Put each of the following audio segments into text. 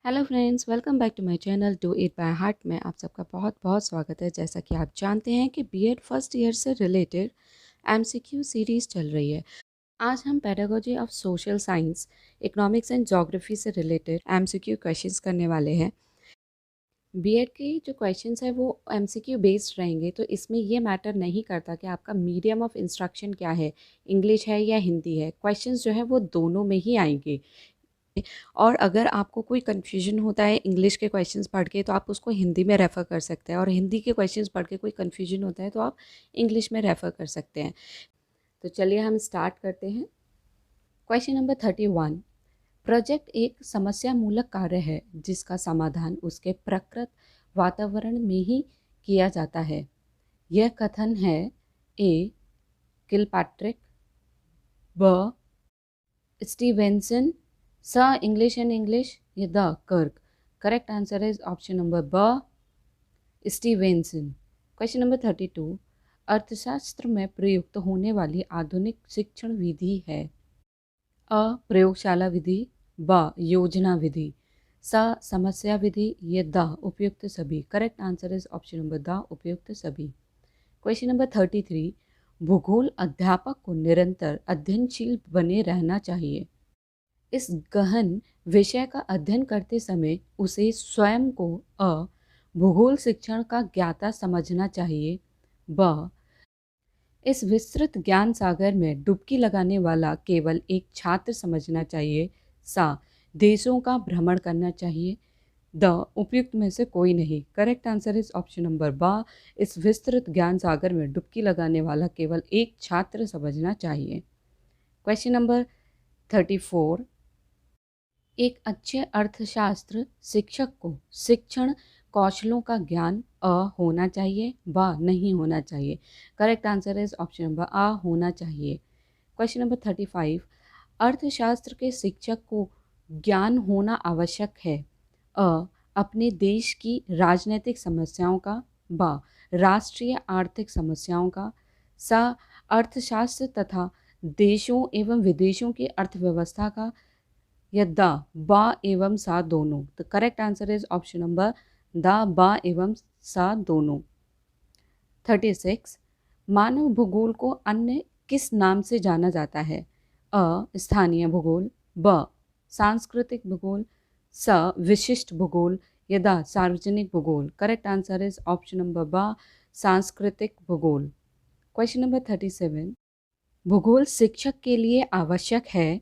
Hello friends, welcome back to my channel do it by heart में आप सबका बहुत बहुत स्वागत है। जैसा कि आप जानते हैं कि बीएड फर्स्ट ईयर से रिलेटेड एमसीक्यू सीरीज़ चल रही है। आज हम pedagogy of social science, economics and geography से रिलेटेड एमसीक्यू क्वेश्चंस करने वाले हैं। बीएड के जो क्वेश्चंस है वो एमसीक्यू बेस्ड रहेंगे, तो इसमें ये मैटर नहीं करता कि आपका मीडियम ऑफ इंस्ट्रक्शन क्या है, इंग्लिश है या हिंदी है। क्वेश्चंस जो है वो दोनों में ही आएंगे। और अगर आपको कोई कन्फ्यूजन होता है इंग्लिश के क्वेश्चंस पढ़ के, तो आप उसको हिंदी में रेफ़र कर सकते हैं, और हिंदी के क्वेश्चंस पढ़ के कोई कन्फ्यूजन होता है तो आप इंग्लिश में रेफ़र कर सकते हैं। तो चलिए हम स्टार्ट करते हैं। Question number 31। प्रोजेक्ट एक समस्या मूलक कार्य है जिसका समाधान उसके प्रकृत वातावरण में ही किया जाता है। यह कथन है ए किलपैट्रिक, ब स्टीवेंसन, स इंग्लिश एंड इंग्लिश, या द कर्क। Correct answer is option number ब स्टीवेंसन। Question number 32। अर्थशास्त्र में प्रयुक्त होने वाली आधुनिक शिक्षण विधि है। अ प्रयोगशाला विधि, ब योजना विधि, स समस्या विधि, या द उपयुक्त सभी। Correct answer is option number द उपयुक्त सभी। Question number 33। भूगोल अध्यापक को निरंतर अध्ययनशील बने रहना चाहिए। इस गहन विषय का अध्ययन करते समय उसे स्वयं को अ भूगोल शिक्षण का ज्ञाता समझना चाहिए, ब इस विस्तृत ज्ञान सागर में डुबकी लगाने वाला केवल एक छात्र समझना चाहिए, सा देशों का भ्रमण करना चाहिए, द उपयुक्त में से कोई नहीं। Correct answer is option number बा इस विस्तृत ज्ञान सागर में डुबकी लगाने वाला केवल एक छात्र समझना चाहिए। Question number 34। एक अच्छे अर्थशास्त्र शिक्षक को शिक्षण कौशलों का ज्ञान अ होना चाहिए, ब नहीं होना चाहिए। Correct answer is option number आ होना चाहिए। Question number 35। अर्थशास्त्र के शिक्षक को ज्ञान होना आवश्यक है। अ अपने देश की राजनीतिक समस्याओं का, ब राष्ट्रीय आर्थिक समस्याओं का, स अर्थशास्त्र तथा देशों एवं विदेशों की अर्थव्यवस्था का, या द बा एवं सा दोनों। तो correct answer is option number the बा एवं सा दोनों। 36। मानव भूगोल को अन्य किस नाम से जाना जाता है। अ स्थानीय भूगोल, ब सांस्कृतिक भूगोल, स विशिष्ट भूगोल, या द सार्वजनिक भूगोल। Correct answer is option number ब सांस्कृतिक भूगोल। Question number 37। भूगोल शिक्षक के लिए आवश्यक है।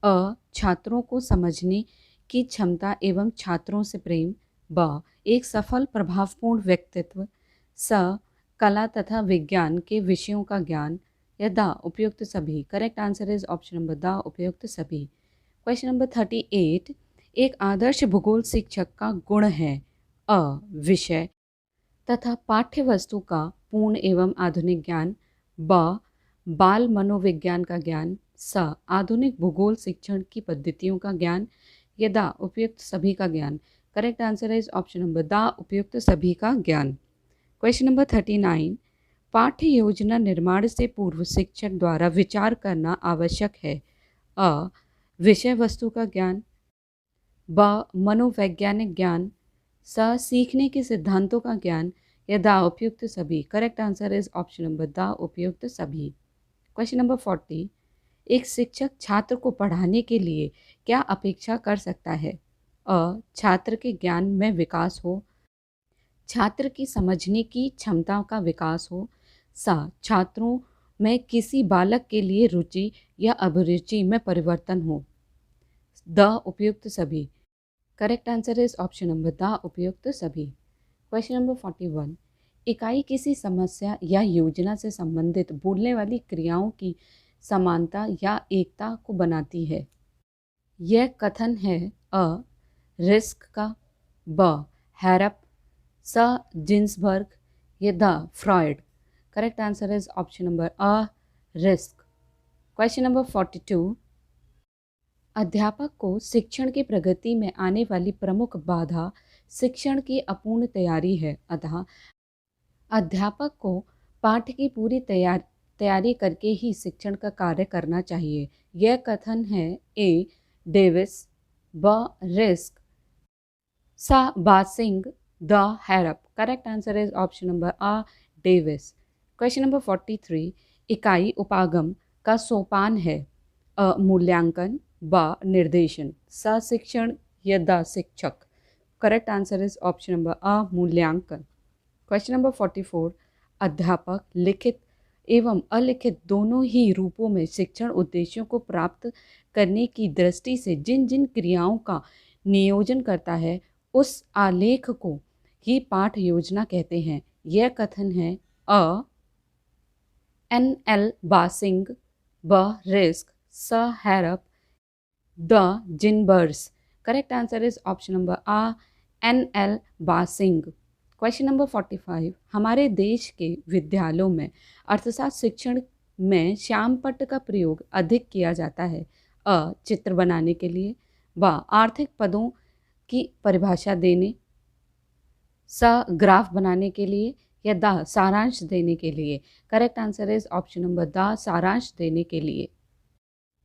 अ छात्रों को समझने की क्षमता एवं छात्रों से प्रेम, ब एक सफल प्रभावपूर्ण व्यक्तित्व, स कला तथा विज्ञान के विषयों का ज्ञान, या द उपयुक्त सभी। Correct answer is option number द उपयुक्त सभी। Question number 38। एक आदर्श भूगोल शिक्षक का गुण है। अ विषय तथा पाठ्य वस्तु का पूर्ण एवं आधुनिक ज्ञान, ब बाल मनोविज्ञान का ज्ञान, स आधुनिक भूगोल शिक्षण की पद्धतियों का ज्ञान, या द उपयुक्त सभी का ज्ञान। Correct answer is option number द उपयुक्त सभी का ज्ञान। Question number 39। पाठ्य योजना निर्माण से पूर्व शिक्षक द्वारा विचार करना आवश्यक है। अ विषय वस्तु का ज्ञान, ब मनोवैज्ञानिक ज्ञान, स सीखने के सिद्धांतों का ज्ञान, या द उपयुक्त सभी। Correct answer is option number द उपयुक्त सभी। Question number 40। एक शिक्षक छात्र को पढ़ाने के लिए क्या अपेक्षा कर सकता है। अ छात्र के ज्ञान में विकास हो, छात्र की समझने की क्षमता का विकास हो, सा छात्रों में किसी बालक के लिए रुचि या अभिरुचि में परिवर्तन हो, द उपयुक्त सभी। Correct answer is option number द उपयुक्त सभी। Question number 41। इकाई किसी समस्या या योजना से संबंधित बोलने वाली क्रियाओं की समानता या एकता को बनाती है। यह कथन है अ रिस्क का, ब हैरप, स जिन्सबर्ग, या द Freud. Correct answer is option number a risk. Question number 42। अध्यापक को शिक्षण की प्रगति में आने वाली प्रमुख बाधा शिक्षण की अपूर्ण तैयारी है, अतः अध्यापक को पाठ की पूरी तैयारी करके ही शिक्षण का कार्य करना चाहिए। यह कथन है ए डेविस, ब रिस्क, सा बासिंग द Harap. Correct answer is option number आ डेविस। क्वेश्चन नंबर 43, इकाई उपागम का सोपान है। अ मूल्यांकन, ब निर्देशन, स शिक्षण या द शिक्षक। Correct answer is option number आ मूल्यांकन। क्वेश्चन नंबर 44, अध्यापक लिखित एवं अलिखित दोनों ही रूपों में शिक्षण उद्देश्यों को प्राप्त करने की दृष्टि से जिन जिन क्रियाओं का नियोजन करता है उस आलेख को ही पाठ योजना कहते हैं। यह कथन है अ एन एल बासिंग, ब रिस्क, स हैरप, द जिनबर्स। Correct answer is option number आ N L Bossing. Question number 45, हमारे देश के विद्यालयों में अर्थशास्त्र शिक्षण में श्यामपट्ट का प्रयोग अधिक किया जाता है। अ चित्र बनाने के लिए, ब आर्थिक पदों की परिभाषा देने, स ग्राफ बनाने के लिए या द सारांश देने के लिए। Correct answer is option number the सारांश देने के लिए।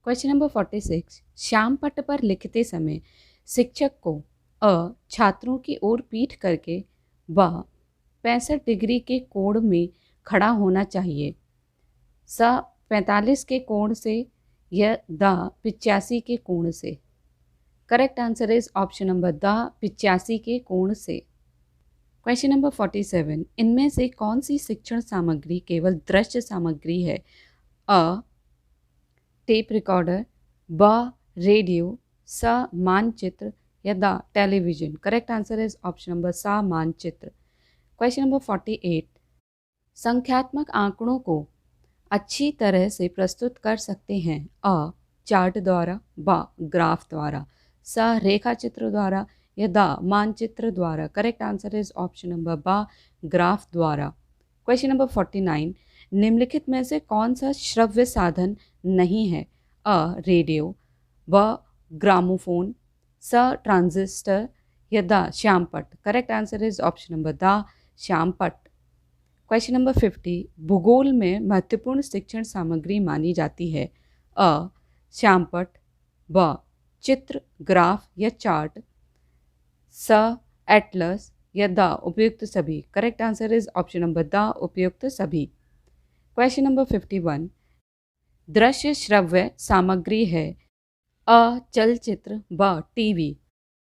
क्वेश्चन नंबर 46, श्याम पट्ट पर लिखते समय शिक्षक को अ छात्रों की ओर पीठ करके ब 65 डिग्री के कोण में खड़ा होना चाहिए, स 45 के कोण से या द 85 के कोण से। Correct answer is option number the 85 के कोण से। क्वेश्चन नंबर 47, इनमें से कौन सी शिक्षण सामग्री केवल दृश्य सामग्री है। अ टेप रिकॉर्डर, ब रेडियो, स मानचित्र या the television. Correct answer is option number सा मानचित्र। क्वेश्चन नंबर 48, संख्यात्मक आंकड़ों को अच्छी तरह से प्रस्तुत कर सकते हैं। अ चार्ट द्वारा, ब ग्राफ द्वारा, स रेखा चित्र द्वारा या द मानचित्र द्वारा। Correct answer is option number ब ग्राफ द्वारा। क्वेश्चन नंबर 49, निम्नलिखित में से कौन सा श्रव्य साधन नहीं है। अ रेडियो, ब ग्रामोफोन, स ट्रांजिस्टर या द श्यामपट्ट। Correct answer is option number द श्यामपट्ट। क्वेश्चन नंबर 50, भूगोल में महत्वपूर्ण शिक्षण सामग्री मानी जाती है। अ श्यामपट्ट, ब चित्र, ग्राफ या चार्ट, स एटलस या द उपयुक्त सभी। Correct answer is option number द उपयुक्त सभी। क्वेश्चन नंबर 51, दृश्य श्रव्य सामग्री है। अ चलचित्र, ब टीवी,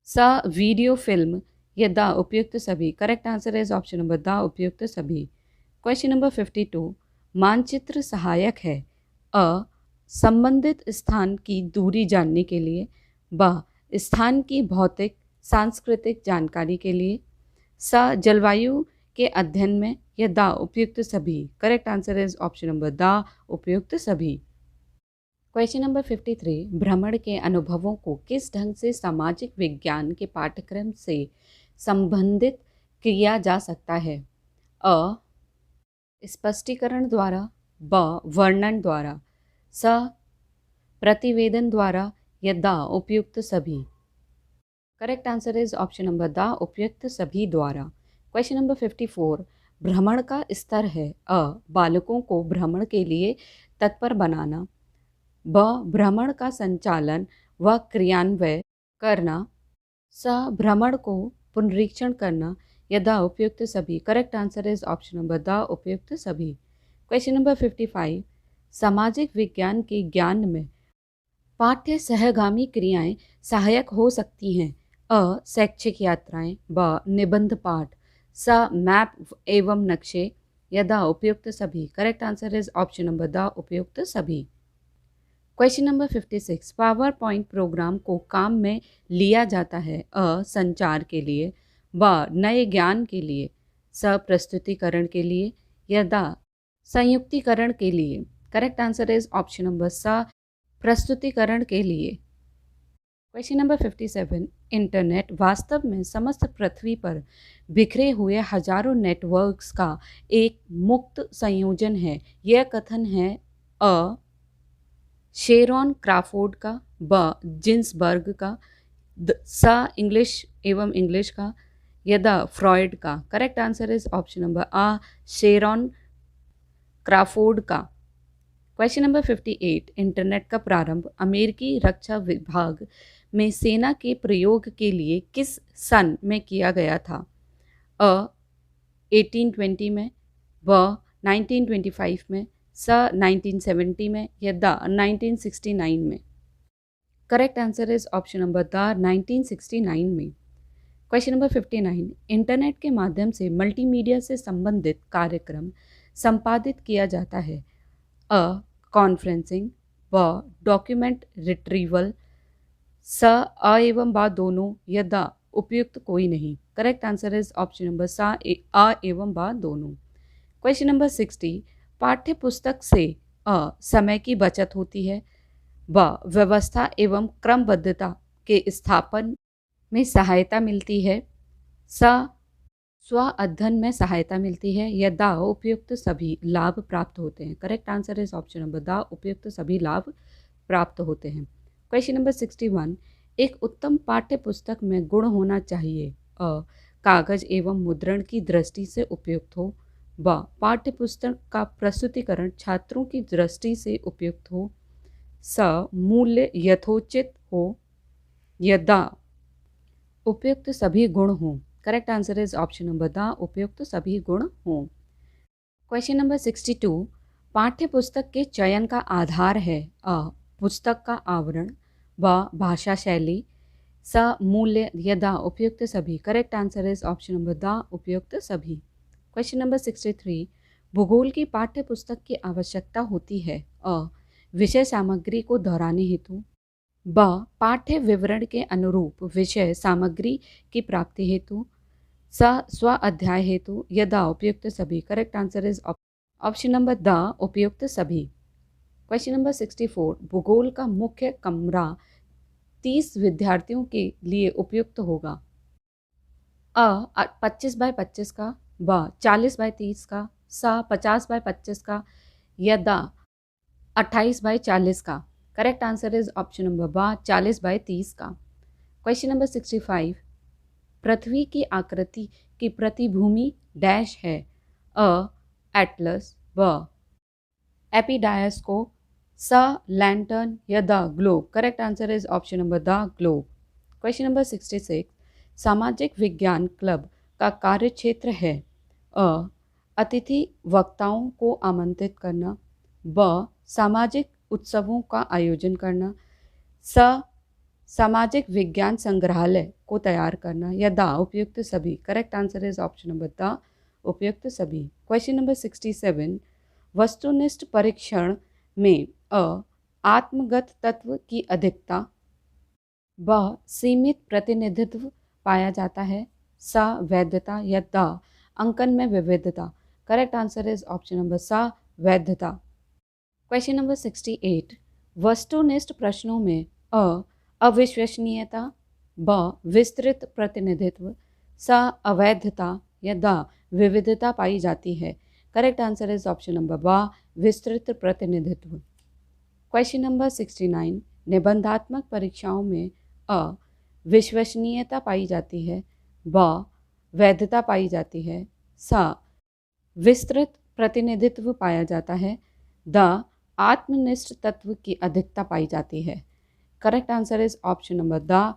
स वीडियो फिल्म या द उपयुक्त सभी। Correct answer is option number द उपयुक्त सभी। क्वेश्चन नंबर 52, मानचित्र सहायक है। अ संबंधित स्थान की दूरी जानने के लिए, ब स्थान की भौतिक सांस्कृतिक जानकारी के लिए, स जलवायु के अध्ययन में या द उपयुक्त सभी। Correct answer is option number द उपयुक्त सभी। क्वेश्चन नंबर 53, भ्रमण के अनुभवों को किस ढंग से सामाजिक विज्ञान के पाठ्यक्रम से संबंधित किया जा सकता है। अ स्पष्टीकरण द्वारा, ब वर्णन द्वारा, स प्रतिवेदन द्वारा या द उपयुक्त सभी। Correct answer is option number द उपयुक्त सभी द्वारा। क्वेश्चन नंबर 54, भ्रमण का स्तर है। अ बालकों को भ्रमण के लिए तत्पर बनाना, ब भ्रमण का संचालन व क्रियान्वयन करना, स भ्रमण को पुनरीक्षण करना या द उपयुक्त सभी। Correct answer is option number द उपयुक्त सभी। क्वेश्चन नंबर 55, सामाजिक विज्ञान के ज्ञान में पाठ्य सहगामी क्रियाएं सहायक हो सकती हैं। अ शैक्षिक यात्राएं, ब निबंध पाठ, स मैप एवं नक्शे या द उपयुक्त सभी। Correct answer is option number द उपयुक्त सभी। Question number 56, PowerPoint program को काम में लिया जाता है। अ संचार के लिए, ब नए ज्ञान के लिए, स प्रस्तुतिकरण के लिए या द संयुक्तिकरण के लिए। Correct answer is option number स प्रस्तुतिकरण के लिए। क्वेश्चन नंबर 57, इंटरनेट वास्तव में समस्त पृथ्वी पर बिखरे हुए हजारों नेटवर्क्स का एक मुक्त संयोजन है। यह कथन है। अ शेरॉन क्राफोर्ड का, ब जिन्सबर्ग का, स इंग्लिश एवं इंग्लिश का या द फ्रॉयड का। Correct answer is option number आ शेरॉन क्राफोर्ड का। क्वेश्चन नंबर 58, इंटरनेट का प्रारंभ अमेरिकी रक्षा विभाग में सेना के प्रयोग के लिए किस सन में किया गया था? अ 1820 में, ब 1925 में, स 1970 में या द 1969 में? Correct answer is option number the 1969 में। क्वेश्चन नंबर 59, इंटरनेट के माध्यम से मल्टीमीडिया से संबंधित कार्यक्रम संपादित किया जाता है? अ कॉन्फ्रेंसिंग, ब डॉक्यूमेंट रिट्रीवल, स अ एवं बा दोनों या द उपयुक्त कोई नहीं? Correct answer is option number सा अ एवं बा दोनों। क्वेश्चन नंबर 60, पाठ्य पुस्तक से अ समय की बचत होती है, ब व्यवस्था एवं क्रमबद्धता के स्थापन में सहायता मिलती है, स स्व अध्ययन में सहायता मिलती है या द उपयुक्त सभी लाभ प्राप्त होते हैं? Correct answer is option number द उपयुक्त सभी लाभ प्राप्त होते हैं। क्वेश्चन नंबर 61, एक उत्तम पाठ्य पुस्तक में गुण होना चाहिए? अ कागज एवं मुद्रण की दृष्टि से उपयुक्त हो, ब पाठ्य पुस्तक का प्रस्तुतिकरण छात्रों की दृष्टि से उपयुक्त हो, स मूल्य यथोचित हो या द उपयुक्त सभी गुण हों? Correct answer is option number द उपयुक्त सभी गुण हों। क्वेश्चन नंबर 62, पाठ्य पुस्तक के चयन का आधार है? अ पुस्तक का आवरण, ब भाषा शैली, स मूल्य या द उपयुक्त सभी? Correct answer is option number द उपयुक्त सभी। क्वेश्चन नंबर 63, भूगोल की पाठ्य पुस्तक की आवश्यकता होती है? अ विषय सामग्री को दोहराने हेतु, ब पाठ्य विवरण के अनुरूप विषय सामग्री की प्राप्ति हेतु, स स्व अध्याय हेतु या द उपयुक्त सभी? Correct answer is option number द उपयुक्त सभी। क्वेश्चन नंबर 64, भूगोल का मुख्य कमरा 30 विद्यार्थियों के लिए उपयुक्त होगा? अ 25 बाय 25 का, ब 40 बाय 30 का, स 50 बाय 25 का या द 28 बाय 40 का? Correct answer is option number ब 40 बाय 30 का। क्वेश्चन नंबर 65, पृथ्वी की आकृति की प्रतिभूमि डैश है? अ एटलस, ब एपिडायस्कोप, स लैंटर्न या the globe? Correct answer is option number the globe. Question number 66, सामाजिक विज्ञान क्लब का कार्य क्षेत्र है? अ अतिथि वक्ताओं को आमंत्रित करना, ब सामाजिक उत्सवों का आयोजन करना, स सामाजिक विज्ञान संग्रहालय को तैयार करना या द उपयुक्त सभी? Correct answer is option number द उपयुक्त सभी। क्वेश्चन नंबर 67, वस्तुनिष्ठ परीक्षण में अ आत्मगत तत्व की अधिकता, ब सीमित प्रतिनिधित्व पाया जाता है, स वैधता या द अंकन में विविधता? Correct answer is option number स वैधता। क्वेश्चन नंबर 68, वस्तुनिष्ठ प्रश्नों में अ अविश्वसनीयता, ब विस्तृत प्रतिनिधित्व, स अवैधता या द विविधता पाई जाती है? Correct answer is option number ब विस्तृत प्रतिनिधित्व। क्वेश्चन नंबर 69, निबंधात्मक परीक्षाओं में अ विश्वसनीयता पाई जाती है, ब वैधता पाई जाती है, स विस्तृत प्रतिनिधित्व पाया जाता है, द आत्मनिष्ठ तत्व की अधिकता पाई जाती है? Correct answer is option number द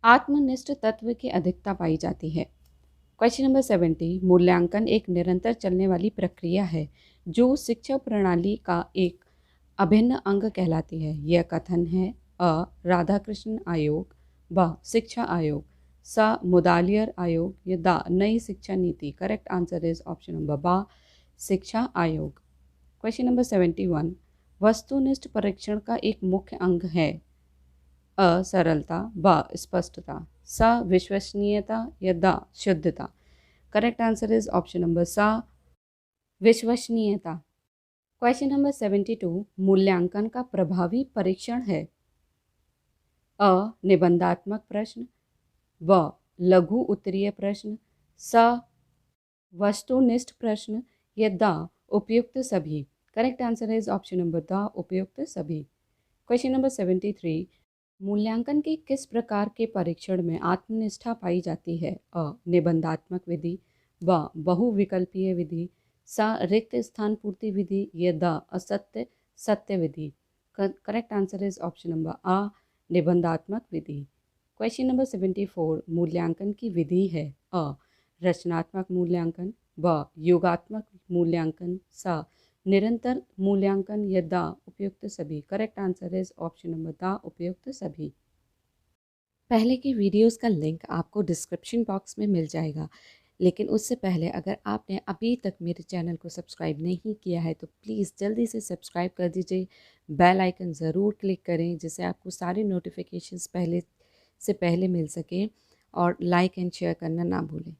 आत्मनिष्ठ तत्व की अधिकता पाई जाती है। क्वेश्चन नंबर 70, मूल्यांकन एक निरंतर चलने वाली प्रक्रिया है जो शिक्षा प्रणाली का एक अभिन्न अंग कहलाती है? यह कथन है? अ राधाकृष्ण आयोग, ब शिक्षा आयोग, स मुदालियर आयोग या द नई शिक्षा नीति? Correct answer is option number ब शिक्षा आयोग। क्वेश्चन नंबर 71, वस्तुनिष्ठ परीक्षण का एक मुख्य अंग है? अ सरलता, ब स्पष्टता, स विश्वसनीयता या द शुद्धता? Correct answer is option number स विश्वसनीयता। क्वेश्चन नंबर 72, मूल्यांकन का प्रभावी परीक्षण है? अ निबंधात्मक प्रश्न, ब लघु उत्तरीय प्रश्न, स वस्तुनिष्ठ प्रश्न या द उपयुक्त सभी? Correct answer is option number द उपयुक्त सभी। क्वेश्चन नंबर 73, मूल्यांकन के किस प्रकार के परीक्षण में आत्मनिष्ठा पाई जाती है? अ निबंधात्मक विधि, ब बहुविकल्पीय विधि, स रिक्त स्थान पूर्ति विधि या द असत्य सत्य विधि? Correct answer is option number अ निबंधात्मक विधि। क्वेश्चन नंबर 74 मूल्यांकन की विधि है अ रचनात्मक मूल्यांकन, ब योगात्मक मूल्यांकन, स निरंतर मूल्यांकन या द उपयुक्त सभी। Correct answer is option number द उपयुक्त सभी। पहले की वीडियोस का लिंक आपको डिस्क्रिप्शन बॉक्स में मिल जाएगा, लेकिन उससे पहले अगर आपने अभी तक मेरे चैनल को सब्सक्राइब नहीं किया है तो प्लीज़ जल्दी से सब्सक्राइब कर दीजिए, बेल आइकन ज़रूर क्लिक करें जिससे आपको सारी नोटिफिकेशंस पहले से पहले मिल सके, और लाइक एंड शेयर करना ना भूलें।